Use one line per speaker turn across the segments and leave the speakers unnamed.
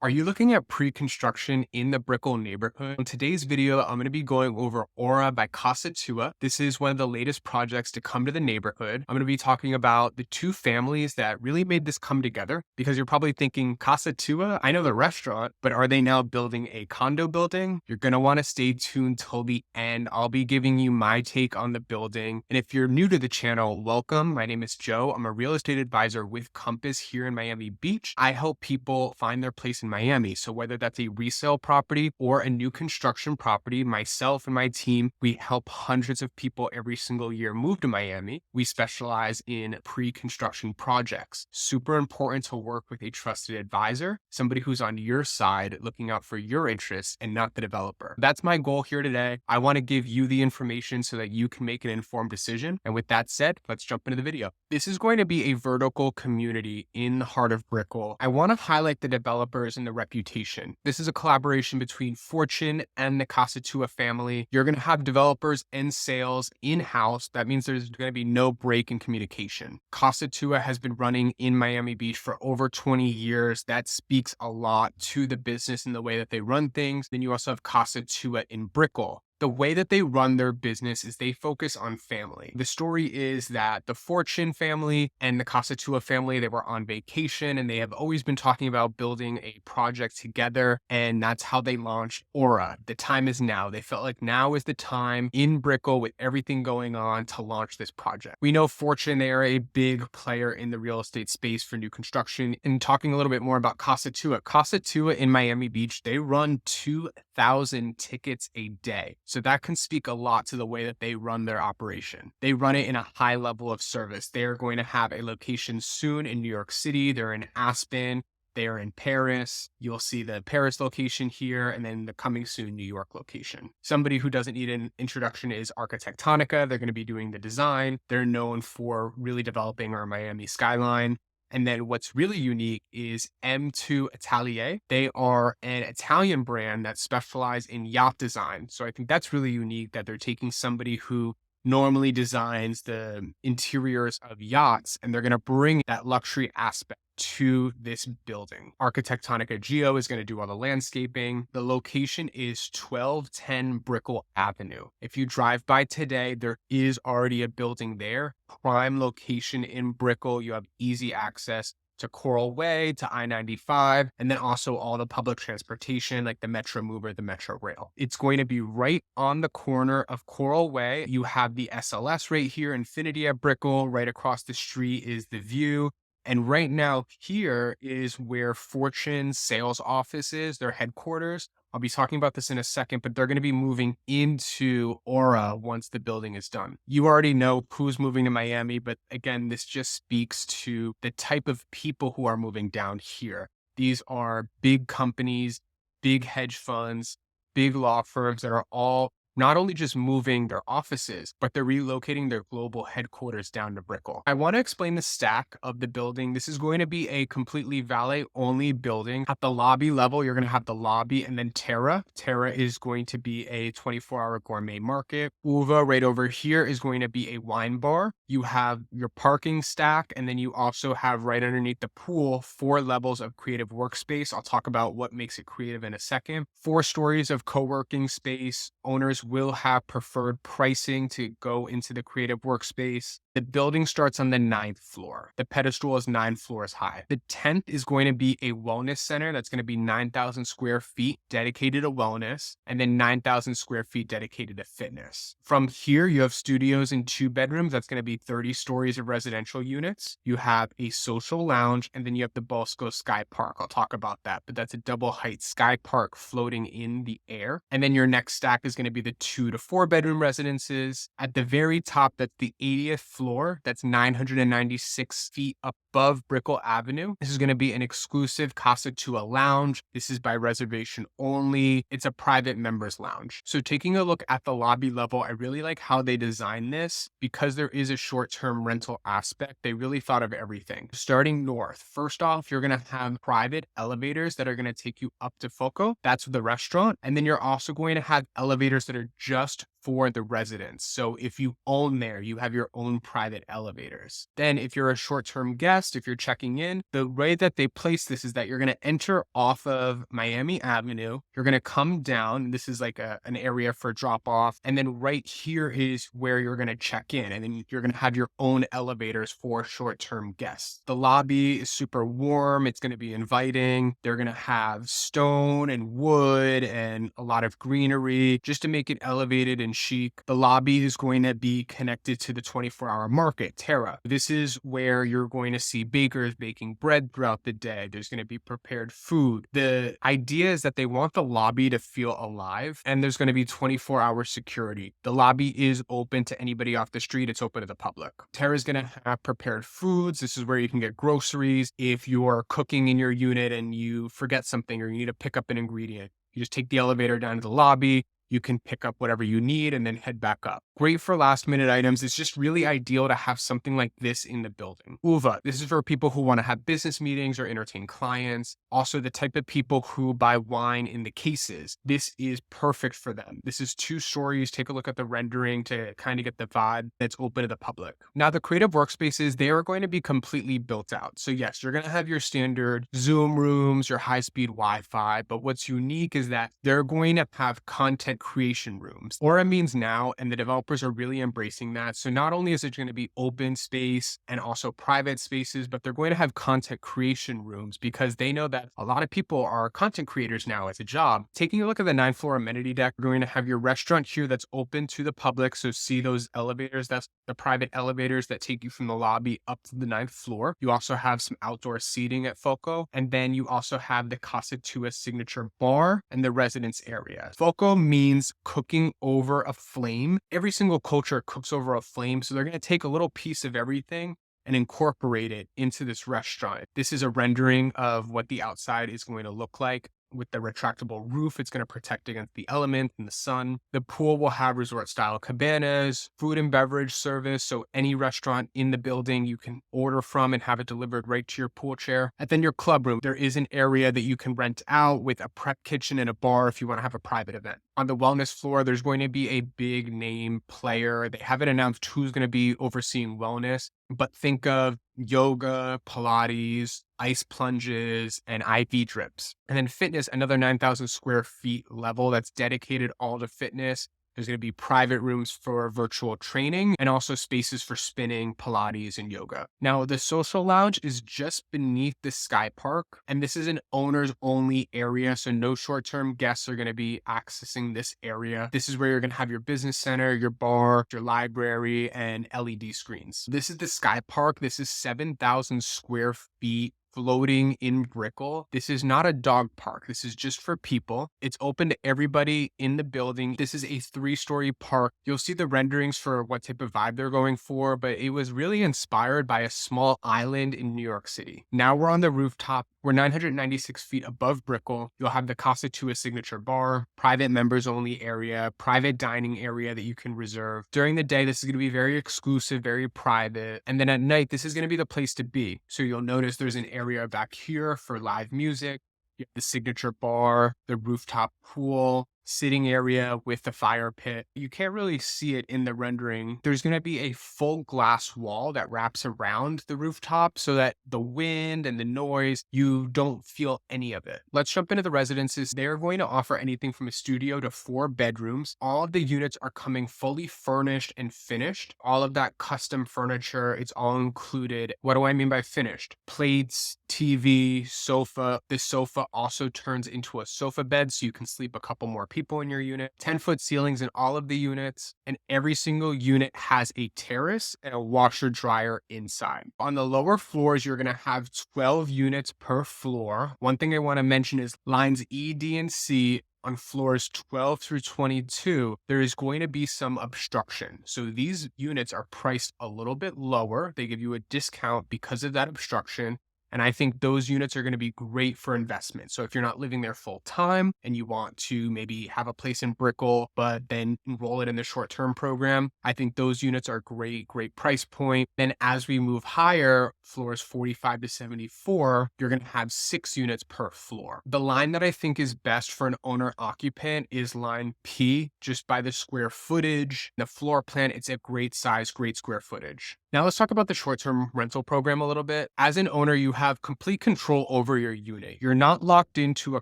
Are you looking at pre-construction in the Brickell neighborhood? In today's video, I'm going to be going over Aura by Casa Tua. This is one of the latest projects to come to the neighborhood. I'm going to be talking about the two families that really made this come together because you're probably thinking, Casa Tua, I know the restaurant, but are they now building a condo building? You're going to want to stay tuned till the end. I'll be giving you my take on the building. And if you're new to the channel, welcome. My name is Joe. I'm a real estate advisor with Compass here in Miami Beach. I help people find their place in Miami. So whether that's a resale property or a new construction property, myself and my team, we help hundreds of people every single year move to Miami. We specialize in pre-construction projects. Super important to work with a trusted advisor, somebody who's on your side looking out for your interests and not the developer. That's my goal here today. I want to give you the information so that you can make an informed decision. And with that said, let's jump into the video. This is going to be a vertical community in the heart of Brickell. I want to highlight the developers and the reputation. This is a collaboration between Fortune and the Casa Tua family. You're going to have developers and sales in-house. That means there's going to be no break in communication. Casa Tua has been running in Miami Beach for over 20 years. That speaks a lot to the business and the way that they run things. Then you also have Casa Tua in Brickell. The way that they run their business is they focus on family. The story is that the Fortune family and the Casa Tua family, they were on vacation and they have always been talking about building a project together. And that's how they launched Aura. The time is now. They felt like now is the time in Brickell with everything going on to launch this project. We know Fortune, they are a big player in the real estate space for new construction. And talking a little bit more about Casa Tua. Casa Tua in Miami Beach, they run 2,000 tickets a day. So that can speak a lot to the way that they run their operation. They run it in a high level of service. They're going to have a location soon in New York City. They're in Aspen. They are in Paris. You'll see the Paris location here, and then the coming soon New York location. Somebody who doesn't need an introduction is Arquitectonica. They're going to be doing the design. They're known for really developing our Miami skyline. And then what's really unique is M2 Atelier. They are an Italian brand that specializes in yacht design. So I think that's really unique that they're taking somebody who normally designs the interiors of yachts and they're going to bring that luxury aspect to this building. Arquitectonica Geo is going to do all the landscaping. The location is 1210 Brickell Avenue. If you drive by today, there is already a building there. Prime location in Brickell. You have easy access to Coral Way, to I-95, and then also all the public transportation like the Metro Mover, the Metro Rail. It's going to be right on the corner of Coral Way. You have the SLS right here, Infinity at Brickell. Right across the street is the View. And right now here is where Fortune's sales office is, their headquarters. I'll be talking about this in a second, but they're going to be moving into Aura once the building is done. You already know who's moving to Miami, but again, this just speaks to the type of people who are moving down here. These are big companies, big hedge funds, big law firms that are all not only just moving their offices, but they're relocating their global headquarters down to Brickell. I want to explain the stack of the building. This is going to be a completely valet-only building. At the lobby level, you're going to have the lobby and then Terra. Terra is going to be a 24-hour gourmet market. UVA right over here is going to be a wine bar. You have your parking stack, and then you also have right underneath the pool 4 levels of creative workspace. I'll talk about what makes it creative in a second. 4 stories of co-working space. Owners will have preferred pricing to go into the creative workspace. The building starts on the 9th floor. The pedestal is 9 floors high. The 10th is going to be a wellness center that's going to be 9,000 square feet dedicated to wellness, and then 9,000 square feet dedicated to fitness. From here, you have studios and 2 bedrooms. That's going to be 30 stories of residential units. You have a social lounge, and then you have the Bosco Sky Park. I'll talk about that, but that's a double height sky park floating in the air. And then your next stack is going to be the 2 to 4 bedroom residences. At the very top, that's the 80th floor. That's 996 feet above Brickell Avenue. This is going to be an exclusive Casa Tua lounge. This is by reservation only. It's a private members lounge. So taking a look at the lobby level, I really like how they designed this because there is a short-term rental aspect. They really thought of everything. Starting north, first off, you're going to have private elevators that are going to take you up to Foco. That's the restaurant. And then you're also going to have elevators that are just for the residents. So if you own there, you have your own private elevators. Then if you're a short-term guest, if you're checking in, the way that they place this is that you're going to enter off of Miami Avenue. You're going to come down. This is like an area for drop off. And then right here is where you're going to check in. And then you're going to have your own elevators for short-term guests. The lobby is super warm. It's going to be inviting. They're going to have stone and wood and a lot of greenery just to make it elevated and chic. The lobby is going to be connected to the 24-hour market, Terra. This is where you're going to see bakers baking bread throughout the day. There's going to be prepared food. The idea is that they want the lobby to feel alive, and there's going to be 24-hour security. The lobby is open to anybody off the street. It's open to the public. Terra is going to have prepared foods. This is where you can get groceries. If you're cooking in your unit and you forget something or you need to pick up an ingredient, you just take the elevator down to the lobby. You can pick up whatever you need and then head back up. Great for last minute items. It's just really ideal to have something like this in the building. UVA, this is for people who want to have business meetings or entertain clients. Also the type of people who buy wine in the cases. This is perfect for them. This is 2 stories. Take a look at the rendering to kind of get the vibe that's open to the public. Now the creative workspaces, they are going to be completely built out. So yes, you're going to have your standard Zoom rooms, your high-speed Wi-Fi, but what's unique is that they're going to have content creation rooms. Aura means now, and the developers are really embracing that. So not only is it going to be open space and also private spaces, but they're going to have content creation rooms because they know that a lot of people are content creators now as a job. Taking a look at the 9th floor amenity deck, you're going to have your restaurant here that's open to the public. So see those elevators, that's the private elevators that take you from the lobby up to the 9th floor. You also have some outdoor seating at Foco. And then you also have the Casa Tua signature bar and the residence area. Foco means cooking over a flame. Every single culture cooks over a flame. So they're going to take a little piece of everything and incorporate it into this restaurant. This is a rendering of what the outside is going to look like. With the retractable roof, it's going to protect against the elements and the sun. The pool will have resort-style cabanas, food and beverage service, so any restaurant in the building you can order from and have it delivered right to your pool chair. And then your club room, there is an area that you can rent out with a prep kitchen and a bar if you want to have a private event. On the wellness floor, there's going to be a big name player. They haven't announced who's going to be overseeing wellness, but think of yoga, Pilates, ice plunges, and IV drips. And then fitness, another 9,000 square feet level that's dedicated all to fitness. There's going to be private rooms for virtual training and also spaces for spinning, Pilates, and yoga. Now, the social lounge is just beneath the Sky Park, and this is an owners only area. So no short-term guests are going to be accessing this area. This is where you're going to have your business center, your bar, your library, and LED screens. This is the Sky Park. This is 7,000 square feet floating in Brickell. This is not a dog park. This is just for people. It's open to everybody in the building. This is a 3-story park. You'll see the renderings for what type of vibe they're going for, but it was really inspired by a small island in New York City. Now we're on the rooftop. We're 996 feet above Brickell. You'll have the Casa Tua signature bar, private members only area, private dining area that you can reserve. During the day, this is going to be very exclusive, very private. And then at night, this is going to be the place to be. So you'll notice there's an area back here for live music. You have the signature bar, the rooftop pool, sitting area with the fire pit. You can't really see it in the rendering. There's going to be a full glass wall that wraps around the rooftop so that the wind and the noise, you don't feel any of it. Let's jump into the residences. They're going to offer anything from a studio to 4 bedrooms. All of the units are coming fully furnished and finished. All of that custom furniture, it's all included. What do I mean by finished? Plates, TV, sofa. This sofa also turns into a sofa bed so you can sleep a couple more people in your unit. 10-foot ceilings in all of the units, and every single unit has a terrace and a washer dryer inside. On the lower floors, you're going to have 12 units per floor. One thing I want to mention is lines E, D, and C. On floors 12 through 22, there is going to be some obstruction. So these units are priced a little bit lower. They give you a discount because of that obstruction. And I think those units are going to be great for investment. So if you're not living there full time and you want to maybe have a place in Brickell, but then enroll it in the short term program, I think those units are great price point. Then as we move higher, floors 45 to 74, you're going to have 6 units per floor. The line that I think is best for an owner occupant is line P, just by the square footage, the floor plan. It's a great size, great square footage. Now let's talk about the short-term rental program a little bit. As an owner, you have complete control over your unit. You're not locked into a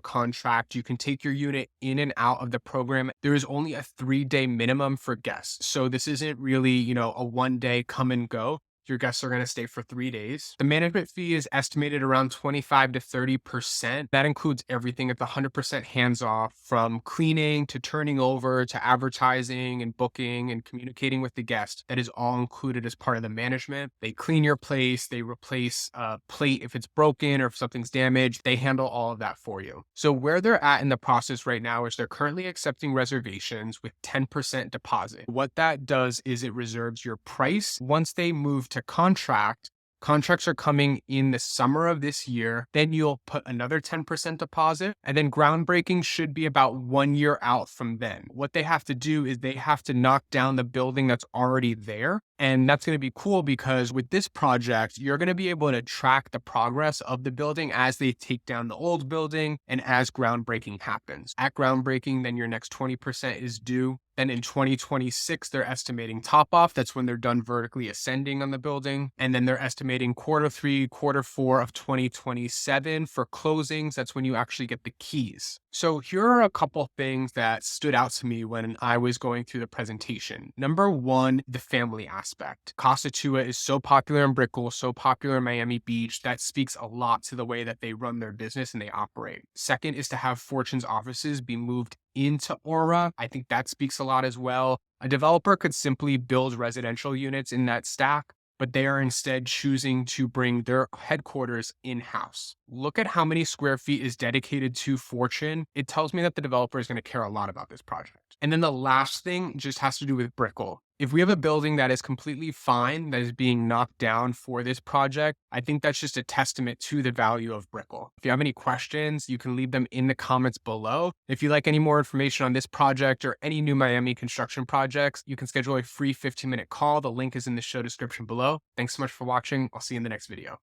contract. You can take your unit in and out of the program. There is only a 3-day minimum for guests. So this isn't really, a 1-day come and go. Your guests are going to stay for 3 days. The management fee is estimated around 25 to 30%. That includes everything. It's 100% hands off, from cleaning to turning over to advertising and booking and communicating with the guest. That is all included as part of the management. They clean your place. They replace a plate if it's broken or if something's damaged. They handle all of that for you. So where they're at in the process right now is they're currently accepting reservations with 10% deposit. What that does is it reserves your price. Once they move to contracts are coming in the summer of this year. Then you'll put another 10% deposit, and then groundbreaking should be about 1 year out from then. What they have to do is they have to knock down the building that's already there. And that's going to be cool because with this project, you're going to be able to track the progress of the building as they take down the old building and as groundbreaking happens. At groundbreaking, then your next 20% is due. Then in 2026, they're estimating top off. That's when they're done vertically ascending on the building. And then they're estimating Q3, Q4 of 2027 for closings. That's when you actually get the keys. So here are a couple things that stood out to me when I was going through the presentation. Number one, the family aspect. Casa Tua is so popular in Brickell, so popular in Miami Beach. That speaks a lot to the way that they run their business and they operate. Second is to have Fortune's offices be moved into Aura. I think that speaks a lot as well. A developer could simply build residential units in that stack, but they are instead choosing to bring their headquarters in-house. Look at how many square feet is dedicated to Fortune. It tells me that the developer is going to care a lot about this project. And then the last thing just has to do with Brickell. If we have a building that is completely fine, that is being knocked down for this project, I think that's just a testament to the value of Brickell. If you have any questions, you can leave them in the comments below. If you like any more information on this project or any new Miami construction projects, you can schedule a free 15-minute call. The link is in the show description below. Thanks so much for watching. I'll see you in the next video.